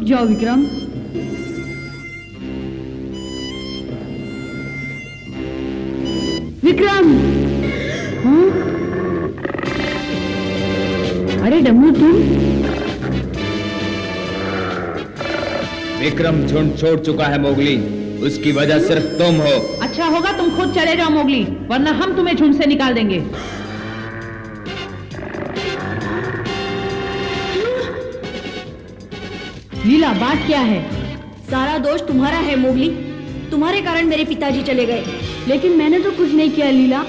जाओ विक्रम। विक्रम! हाँ? अरे डमरू तुम? विक्रम झुंड छोड़ चुका है मोगली, उसकी वजह सिर्फ तुम हो। अच्छा होगा तुम खुद चले जाओ मोगली, वरना हम तुम्हें झुंड से निकाल देंगे। लीला बात क्या है? सारा दोष तुम्हारा है मोगली, तुम्हारे कारण मेरे पिताजी चले गए। लेकिन मैंने तो कुछ नहीं किया लीला।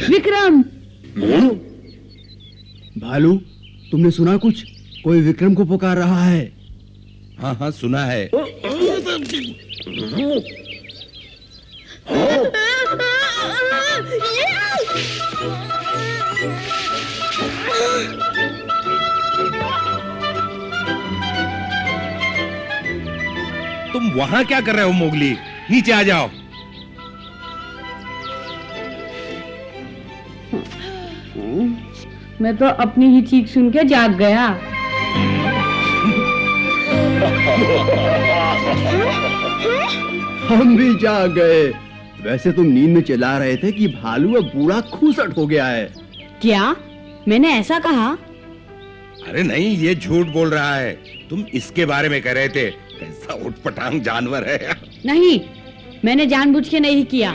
विक्रम! भालू, तुमने सुना कुछ? कोई विक्रम को पुकार रहा है। हाँ हाँ सुना है। तुम वहां क्या कर रहे हो मोगली? नीचे आ जाओ। मैं तो अपनी ही चीख सुन के जाग गया। हम भी जाग गए। वैसे तुम नींद में चिल्ला रहे थे कि भालू अब बूढ़ा खूसट हो गया है। क्या मैंने ऐसा कहा? अरे नहीं, ये झूठ बोल रहा है। तुम इसके बारे में कह रहे थे। कैसा उठपटांग जानवर है। नहीं, मैंने जानबूझ के नहीं किया।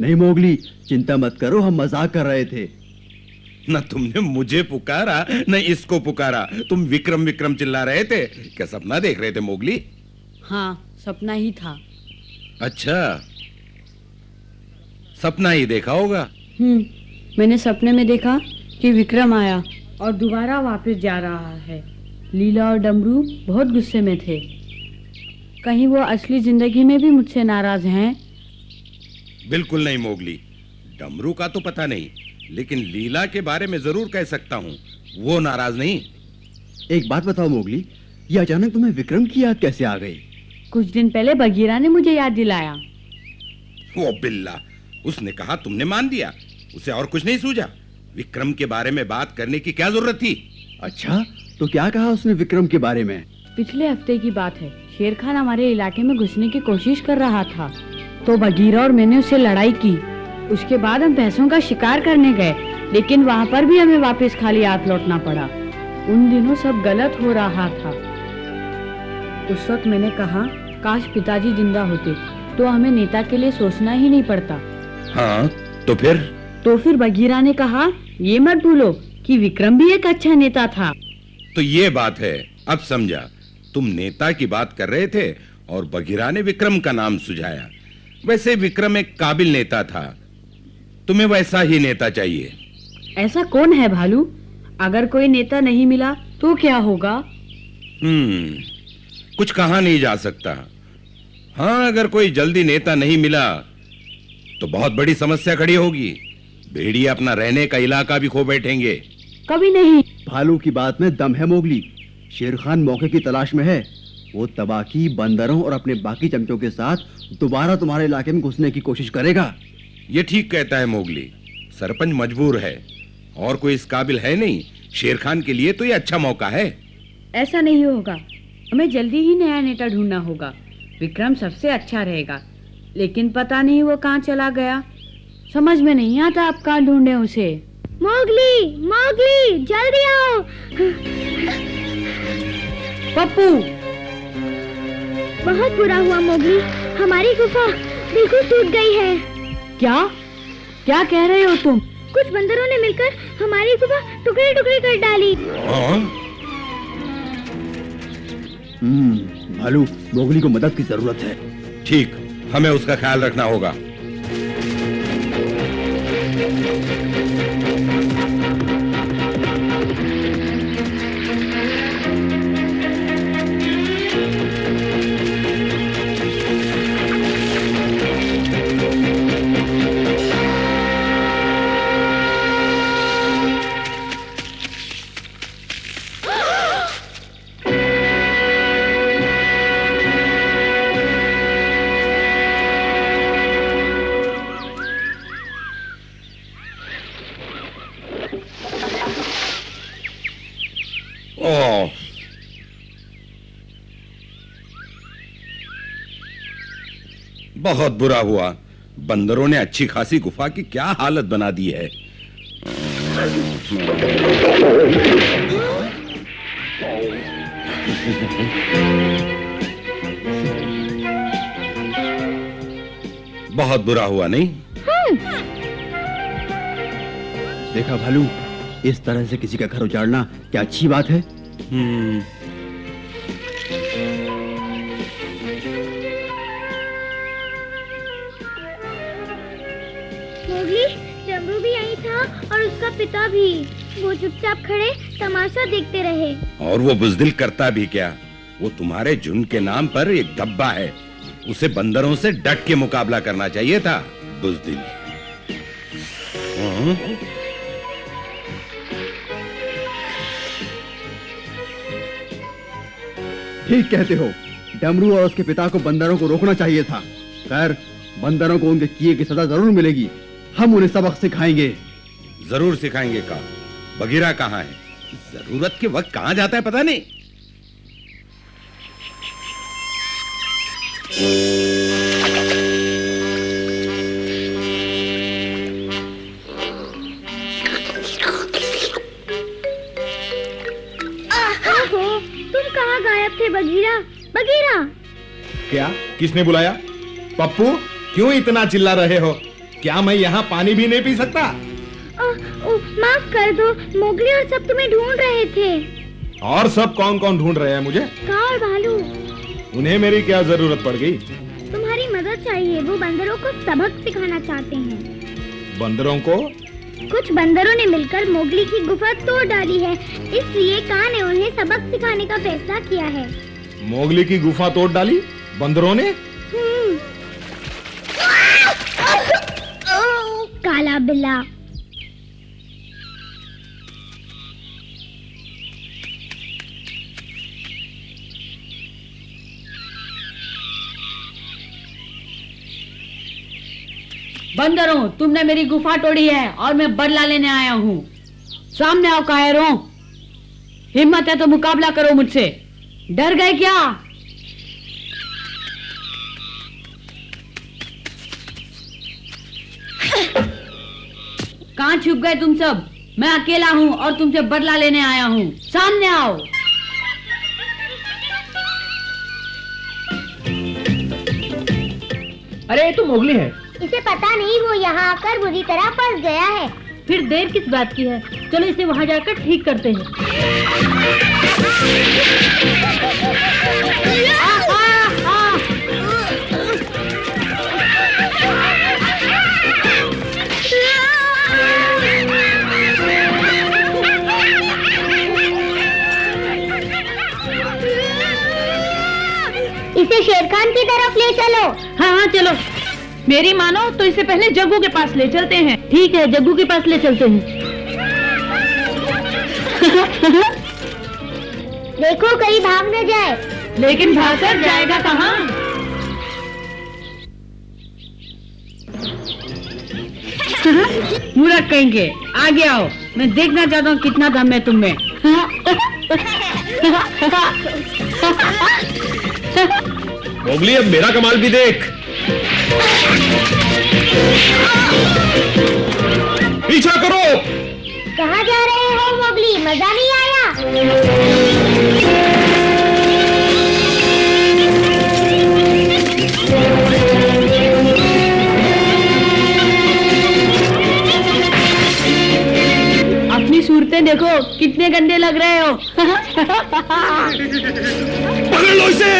नहीं मोगली, चिंता मत करो, हम मजाक कर रहे थे। न तुमने मुझे पुकारा न इसको पुकारा। तुम विक्रम विक्रम चिल्ला रहे थे। क्या सपना देख रहे थे मोगली? हाँ, सपना ही था। अच्छा, सपना ही देखा होगा। मैंने सपने में देखा कि विक्रम आया और दोबारा वापस जा रहा है। लीला और डमरू बहुत गुस्से में थे। कहीं वो असली जिंदगी में भी मुझसे नाराज हैं? बिल्कुल नहीं मोगली, डमरू का तो पता नहीं, लेकिन लीला के बारे में जरूर कह सकता हूँ। वो नाराज नहीं। एक बात बताओ मोगली, ये अचानक तुम्हें विक्रम की याद कैसे आ गई? कुछ दिन पहले बगीरा ने मुझे याद दिलाया। वो बिल्ला, उसने कहा तुमने मान दिया। उसे और कुछ नहीं सूझा। विक्रम के बारे में बात करने की क्या जरूरत थी? अच्छा, तो क्या कहा उसने विक्रम के बारे में? पिछले हफ्ते की बात है। शेर खान हमारे इलाके में घुसने की कोशिश कर रहा था, तो बगीरा और मैंने उससे लड़ाई की। उसके बाद हम भैंसों का शिकार करने गए, लेकिन वहाँ पर भी हमें वापस खाली हाथ लौटना पड़ा। उन दिनों सब गलत हो रहा था। उस वक्त मैंने कहा, काश पिताजी जिंदा होते तो हमें नेता के लिए सोचना ही नहीं पड़ता। हाँ, तो फिर? तो फिर बगीरा ने कहा, ये मत भूलो कि विक्रम भी एक अच्छा नेता था। तो ये बात है, अब समझा। तुम नेता की बात कर रहे थे और बगीरा ने विक्रम का नाम सुझाया। वैसे विक्रम एक काबिल नेता था। तुम्हें वैसा ही नेता चाहिए। ऐसा कौन है भालू? अगर कोई नेता नहीं मिला तो क्या होगा? कुछ कहा नहीं जा सकता। हाँ, अगर कोई जल्दी नेता नहीं मिला तो बहुत बड़ी समस्या खड़ी होगी। भेड़िए अपना रहने का इलाका भी खो बैठेंगे। कभी नहीं। भालू की बात में दम है मोगली। शेर खान मौके की तलाश में है। वो तबाकी, बंदरों और अपने बाकी चमचों के साथ दोबारा तुम्हारे इलाके में घुसने की कोशिश करेगा। ये ठीक कहता है मोगली। सरपंच मजबूर है और कोई इस काबिल है नहीं। शेर खान के लिए तो ये अच्छा मौका है। ऐसा नहीं होगा। हमें जल्दी ही नया नेता ढूंढना होगा। विक्रम सबसे अच्छा रहेगा, लेकिन पता नहीं वो कहाँ चला गया। समझ में नहीं आता आप कहाँ ढूंढे उसे। मोगली, मोगली, जल्दी आओ। पप्पू! बहुत बुरा हुआ मोगली, हमारी गुफा बिल्कुल टूट गई है। क्या? क्या कह रहे हो तुम? कुछ बंदरों ने मिलकर हमारी गुफा टुकड़े टुकड़े कर डाली। भालू, मोगली को मदद की जरूरत है। ठीक, हमें उसका ख्याल रखना होगा। ओह, बहुत बुरा हुआ। बंदरों ने अच्छी खासी गुफा की क्या हालत बना दी है। बहुत बुरा हुआ नहीं? देखा भालू, इस तरह से किसी का घर उजाड़ना क्या अच्छी बात है? मोगली, डमरू भी यही था और उसका पिता भी। वो चुपचाप खड़े तमाशा देखते रहे। और वो बुजदिल करता भी क्या? वो तुम्हारे झुंड के नाम पर एक धब्बा है। उसे बंदरों से डट के मुकाबला करना चाहिए था, बुजदिल। ठीक कहते हो। डमरू और उसके पिता को बंदरों को रोकना चाहिए था। खैर, बंदरों को उनके किए की सजा जरूर मिलेगी। हम उन्हें सबक सिखाएंगे। जरूर सिखाएंगे। का बगीरा कहाँ है? जरूरत के वक्त कहाँ जाता है पता नहीं। तुम कहाँ गायब थे बगीरा? बगीरा! क्या? किसने बुलाया? पप्पू, क्यों इतना चिल्ला रहे हो? क्या मैं यहाँ पानी भी नहीं पी सकता? माफ कर दो, मोगली और सब तुम्हें ढूंढ रहे थे। और सब कौन कौन ढूंढ रहे हैं मुझे? का और भालू। उन्हें मेरी क्या जरूरत पड़ गई? तुम्हारी मदद चाहिए। वो बंदरों को सबक सिखाना चाहते हैं। बंदरों को? कुछ बंदरों ने मिलकर मोगली की गुफा तोड़ डाली है, इसलिए कान ने उन्हें सबक सिखाने का फैसला किया है। मोगली की गुफा तोड़ डाली बंदरों ने? काला बिल्ला। बंदरों, तुमने मेरी गुफा तोड़ी है और मैं बदला लेने आया हूँ। सामने आओ कायरों। हिम्मत है तो मुकाबला करो मुझसे। डर गए क्या? कहाँ छुप गए तुम सब? मैं अकेला हूँ और तुमसे बदला लेने आया हूँ। सामने आओ। अरे ये तो मोगली है। इसे पता नहीं, वो यहाँ आकर बुरी तरह फंस गया है। फिर देर किस बात की है? चलो इसे वहाँ जाकर ठीक करते हैं। इसे शेर खान की तरफ ले चलो। हाँ हाँ चलो। मेरी मानो तो इसे पहले जग्गू के पास ले चलते हैं। ठीक है, जग्गू के पास ले चलते हैं। देखो कहीं भाग न जाए। लेकिन भागकर जाएगा कहाँ? मूर्ख कहेंगे। आगे आओ, मैं देखना चाहता हूँ कितना दम है तुम में। मोगली, अब मेरा कमाल भी देख। पीछा करो। कहाँ जा रहे हो मोगली? मजा नहीं आया? अपनी सूरतें देखो, कितने गंदे लग रहे हो। पकड़ लो इसे।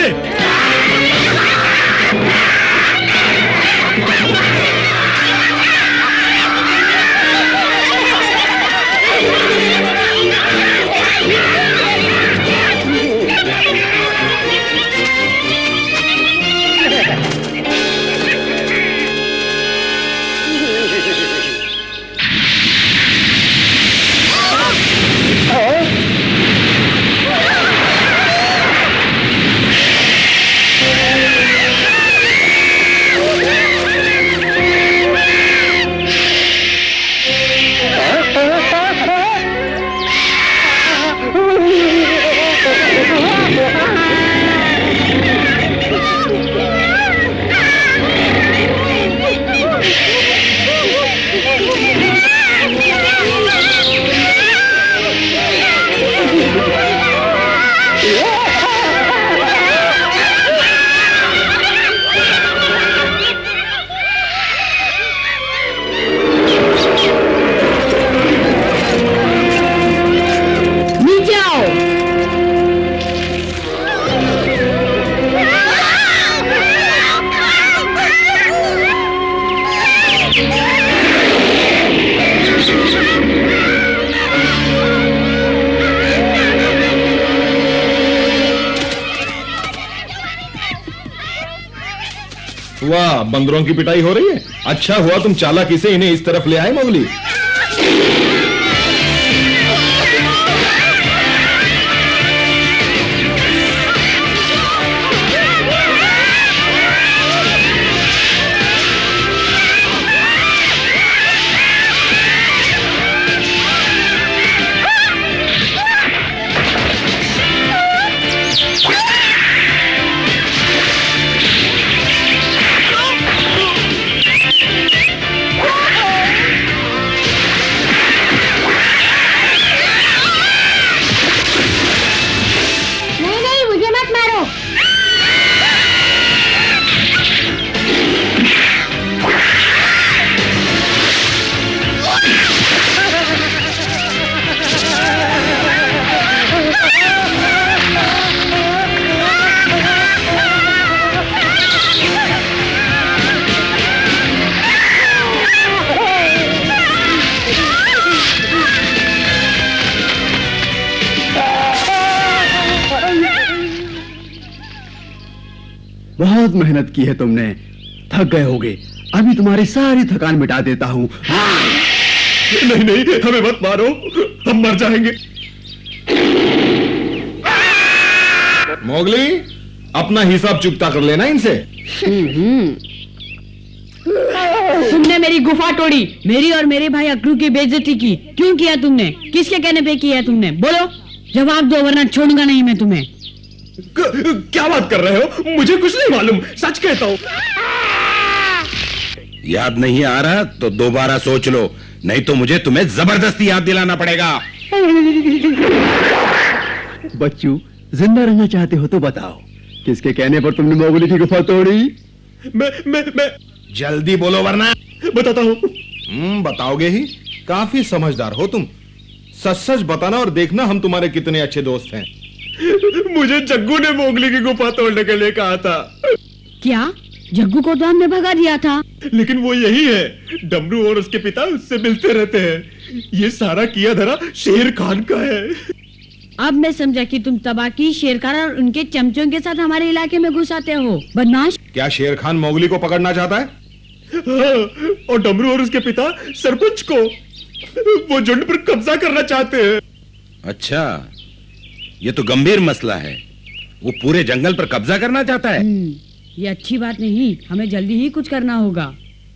वाह, बंदरों की पिटाई हो रही है। अच्छा हुआ तुम चालाकी से इन्हें इस तरफ ले आए मोगली। बहुत मेहनत की है तुमने, थक गए होगे। अभी तुम्हारी सारी थकान मिटा देता हूँ। नहीं नहीं, हमें मत मारो, हम मर जाएंगे। मोगली, अपना हिसाब चुकता कर लेना इनसे। तुमने मेरी गुफा तोड़ी, मेरी और मेरे भाई अकरू की बेइज्जती की। क्यों किया तुमने? किसके कहने पे किया तुमने? बोलो, जवाब दो वरना छोड़ूंगा नहीं मैं तुम्हें। क्या बात कर रहे हो? मुझे कुछ नहीं मालूम, सच कहता हूँ। याद नहीं आ रहा तो दोबारा सोच लो, नहीं तो मुझे तुम्हें जबरदस्ती याद दिलाना पड़ेगा। बच्चू, जिंदा रहना चाहते हो तो बताओ, किसके कहने पर तुमने मोगली की गुफा तोड़ी? मैं जल्दी बोलो वरना बताता हूँ। बताओगे ही? काफी समझदार हो तुम। सच सच बताना और देखना हम तुम्हारे कितने अच्छे दोस्त हैं। मुझे जग्गू ने मोगली की गुफा तोड़ने के लिए कहा था। क्या? जग्गू को तो हमने भगा दिया था। लेकिन वो यही है, डमरू और उसके पिता उससे मिलते रहते हैं। ये सारा किया धरा शेर खान का है। अब मैं समझा कि तुम तबाकी, शेर खान और उनके चमचों के साथ हमारे इलाके में घुस आते हो, बदमाश। क्या शेर खान मोगली को पकड़ना चाहता है? हाँ, और डमरू और उसके पिता सरपंच को। वो झुंड पर कब्जा करना चाहते हैं। अच्छा, ये तो गंभीर मसला है। वो पूरे जंगल पर कब्जा करना चाहता है। ये अच्छी बात नहीं, हमें जल्दी ही कुछ करना होगा।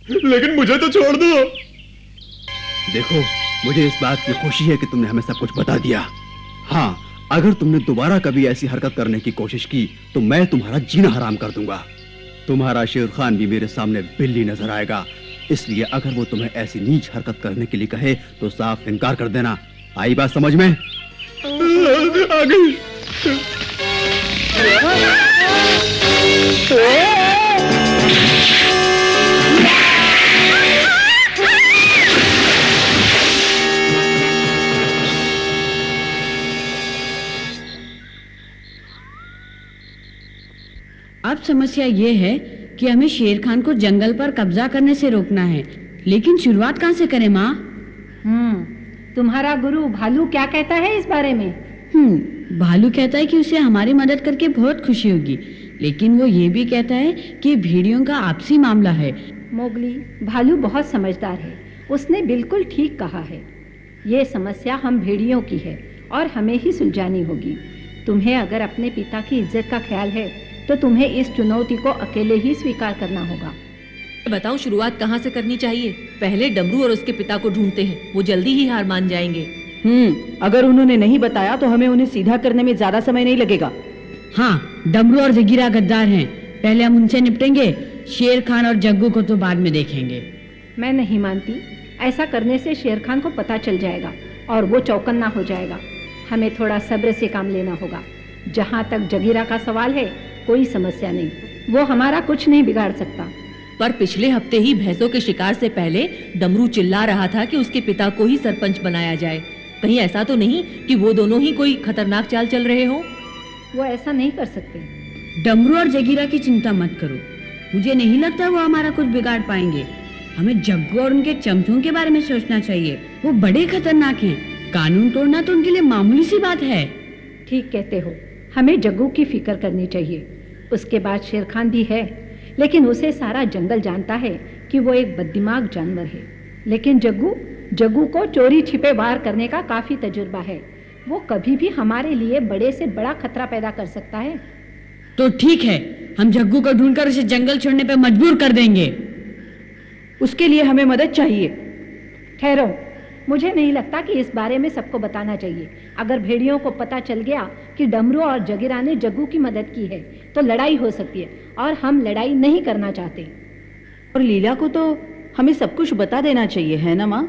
लेकिन मुझे तो छोड़ दो। देखो, मुझे इस बात की खुशी है कि तुमने हमें सब कुछ बता दिया। हाँ, अगर तुमने दोबारा कभी ऐसी हरकत करने की कोशिश की तो मैं तुम्हारा जीना हराम कर दूंगा। तुम्हारा शेर खान भी मेरे सामने बिल्ली नजर आएगा, इसलिए अगर वो तुम्हें ऐसी नीच हरकत करने के लिए कहे तो साफ इनकार कर देना। आई बात समझ में? आ गई। अब समस्या ये है कि हमें शेर खान को जंगल पर कब्जा करने से रोकना है, लेकिन शुरुआत कहाँ से करें माँ? तुम्हारा गुरु भालू क्या कहता है इस बारे में? भालू कहता है कि उसे हमारी मदद करके बहुत खुशी होगी, लेकिन वो ये भी कहता है कि भेड़ियों का आपसी मामला है। मोगली, भालू बहुत समझदार है, उसने बिल्कुल ठीक कहा है। ये समस्या हम भेड़ियों की है और हमें ही सुलझानी होगी। तुम्हें अगर अपने पिता की इज्जत का ख्याल है तो तुम्हें इस चुनौती को अकेले ही स्वीकार करना होगा। बताओ, शुरुआत कहाँ से करनी चाहिए? पहले डमरू और उसके पिता को ढूंढते हैं, वो जल्दी ही हार मान जाएंगे। अगर उन्होंने नहीं बताया तो हमें उन्हें सीधा करने में ज्यादा समय नहीं लगेगा। हाँ, डमरू और जगीरा गद्दार हैं, पहले हम उनसे निपटेंगे। शेर खान और जग्गू को तो बाद में देखेंगे। मैं नहीं मानती, ऐसा करने से शेर खान को पता चल जाएगा और वो चौकन्ना हो जाएगा। हमें थोड़ा सब्र से काम लेना होगा। जहाँ तक जगीरा का सवाल है, कोई समस्या नहीं, वो हमारा कुछ नहीं बिगाड़ सकता। पर पिछले हफ्ते ही भैंसों के शिकार से पहले डमरू चिल्ला रहा था कि उसके पिता को ही सरपंच बनाया जाए। कहीं ऐसा तो नहीं कि वो दोनों ही कोई खतरनाक चाल चल रहे हो? वो ऐसा नहीं कर सकते। डमरू और जगीरा की चिंता मत करो, मुझे नहीं लगता वो हमारा कुछ बिगाड़ पाएंगे। हमें जग्गू और उनके चमचों के बारे में सोचना चाहिए, वो बड़े खतरनाक हैं। कानून तोड़ना तो उनके लिए मामूली सी बात है। ठीक कहते हो, हमें जग्गू की फिक्र करनी चाहिए। उसके बाद शेर खान भी है, लेकिन उसे सारा जंगल जानता है कि वो एक बददिमाग जानवर है। लेकिन जग्गू को चोरी छिपे वार करने का काफी तजुर्बा है। वो कभी भी हमारे लिए बड़े से बड़ा खतरा पैदा कर सकता है। तो ठीक है, हम जग्गू को ढूंढकर उसे जंगल छोड़ने पर मजबूर कर देंगे। उसके लिए हमें मदद चाहिए। ठहरो, मुझे नहीं लगता कि इस बारे में सबको बताना चाहिए। अगर भेड़ियों को पता चल गया कि डमरू और जगीरा ने जग्गू की मदद की है तो लड़ाई हो सकती है, और हम लड़ाई नहीं करना चाहते। और लीला को तो हमें सब कुछ बता देना चाहिए, है ना माँ?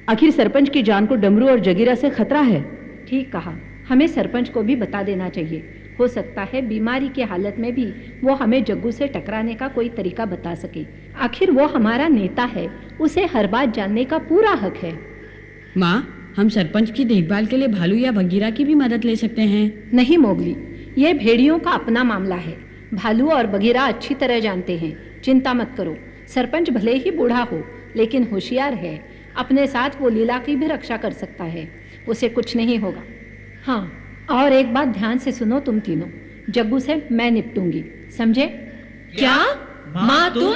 आखिर सरपंच की जान को डमरू और जगीरा से खतरा है। ठीक कहा, हमें सरपंच को भी बता देना चाहिए। हो सकता है बीमारी की हालत में भी वो हमें जग्गू से टकराने का कोई तरीका बता सके। आखिर वो हमारा नेता है, उसे हर बात जानने का पूरा हक है। माँ, हम सरपंच की देखभाल के लिए भालू या बगीरा की भी मदद ले सकते हैं। नहीं मोगली, ये भेड़ियों का अपना मामला है। भालू और बगीरा अच्छी तरह जानते हैं, चिंता मत करो। सरपंच भले ही बूढ़ा हो लेकिन होशियार है। अपने साथ वो लीला की भी रक्षा कर सकता है, उसे कुछ नहीं होगा। हाँ, और एक बात ध्यान से सुनो तुम तीनों, जग्गू से मैं निपटूंगी, समझे? क्या माँ तुम?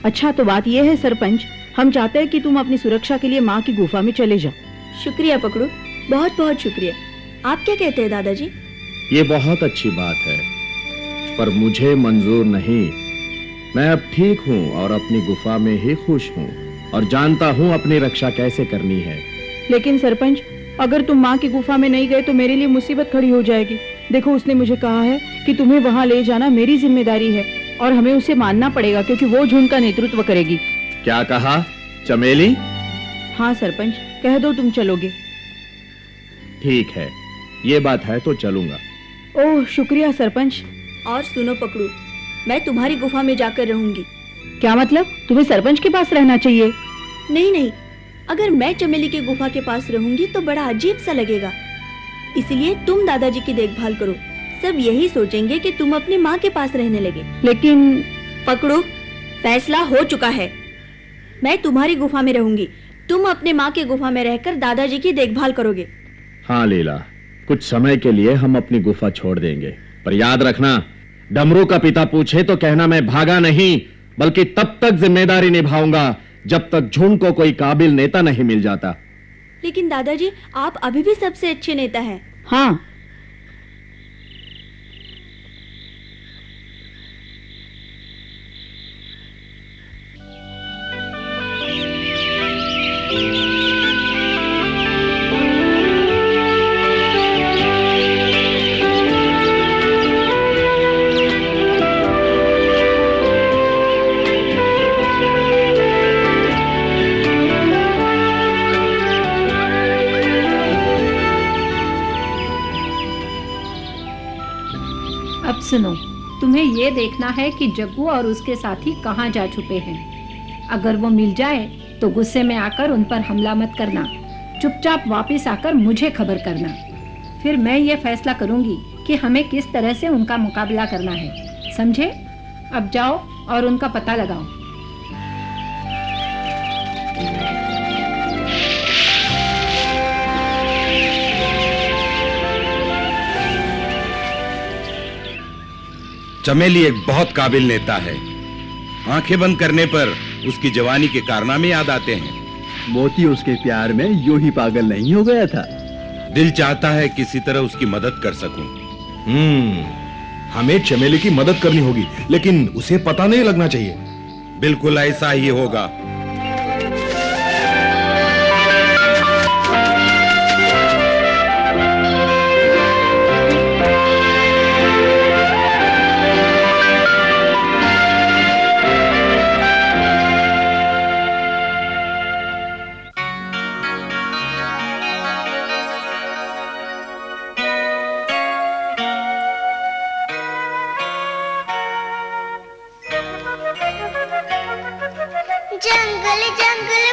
अच्छा, तो बात यह है सरपंच, हम चाहते हैं कि तुम अपनी सुरक्षा के लिए माँ की गुफा में चले जाओ। शुक्रिया पकड़ू, बहुत बहुत शुक्रिया। आप क्या कहते हैं दादाजी? ये बहुत अच्छी बात है, पर मुझे मंजूर नहीं। मैं अब ठीक हूँ और अपनी गुफा में ही खुश हूँ और जानता हूँ अपनी रक्षा कैसे करनी है। लेकिन सरपंच, अगर तुम माँ की गुफा में नहीं गए तो मेरे लिए मुसीबत खड़ी हो जाएगी। देखो, उसने मुझे कहा है कि तुम्हें वहाँ ले जाना मेरी जिम्मेदारी है और हमें उसे मानना पड़ेगा क्योंकि वो झुंड का नेतृत्व करेगी। क्या कहा चमेली? हाँ सरपंच, कह दो तुम चलोगे। ठीक है, ये बात है तो चलूंगा। ओह शुक्रिया सरपंच। और सुनो पकड़ू, मैं तुम्हारी गुफा में जाकर रहूंगी। क्या मतलब? तुम्हें सरपंच के पास रहना चाहिए? नहीं नहीं, अगर मैं चमेली की गुफा के पास रहूंगी तो बड़ा अजीब सा लगेगा। इसलिए तुम दादाजी की देखभाल करो। सब यही सोचेंगे कि तुम अपनी माँ के पास रहने लगे। लेकिन पकड़ू, फैसला हो चुका है। मैं तुम्हारी गुफा में रहूंगी, तुम अपने माँ की गुफा में रहकर दादाजी की देखभाल करोगे। हाँ लीला, कुछ समय के लिए हम अपनी गुफा छोड़ देंगे, पर याद रखना, डमरू का पिता पूछे तो कहना मैं भागा नहीं, बल्कि तब तक जिम्मेदारी निभाऊंगा जब तक झुंड को कोई काबिल नेता नहीं मिल जाता। लेकिन दादाजी, आप अभी भी सबसे अच्छे नेता हैं। हाँ, अब सुनो, तुम्हें ये देखना है कि जग्गू और उसके साथी कहाँ जा छुपे हैं। अगर वो मिल जाए तो गुस्से में आकर उन पर हमला मत करना, चुपचाप वापस आकर मुझे खबर करना। फिर मैं ये फैसला करूंगी कि हमें किस तरह से उनका मुकाबला करना है, समझे? अब जाओ और उनका पता लगाओ। चमेली एक बहुत काबिल नेता है। आंखें बंद करने पर उसकी जवानी के कारनामे याद आते हैं। मोती उसके प्यार में यूं ही पागल नहीं हो गया था। दिल चाहता है किसी तरह उसकी मदद कर सकूं। हमें चमेली की मदद करनी होगी, लेकिन उसे पता नहीं लगना चाहिए। बिल्कुल ऐसा ही होगा। जंगल जंगल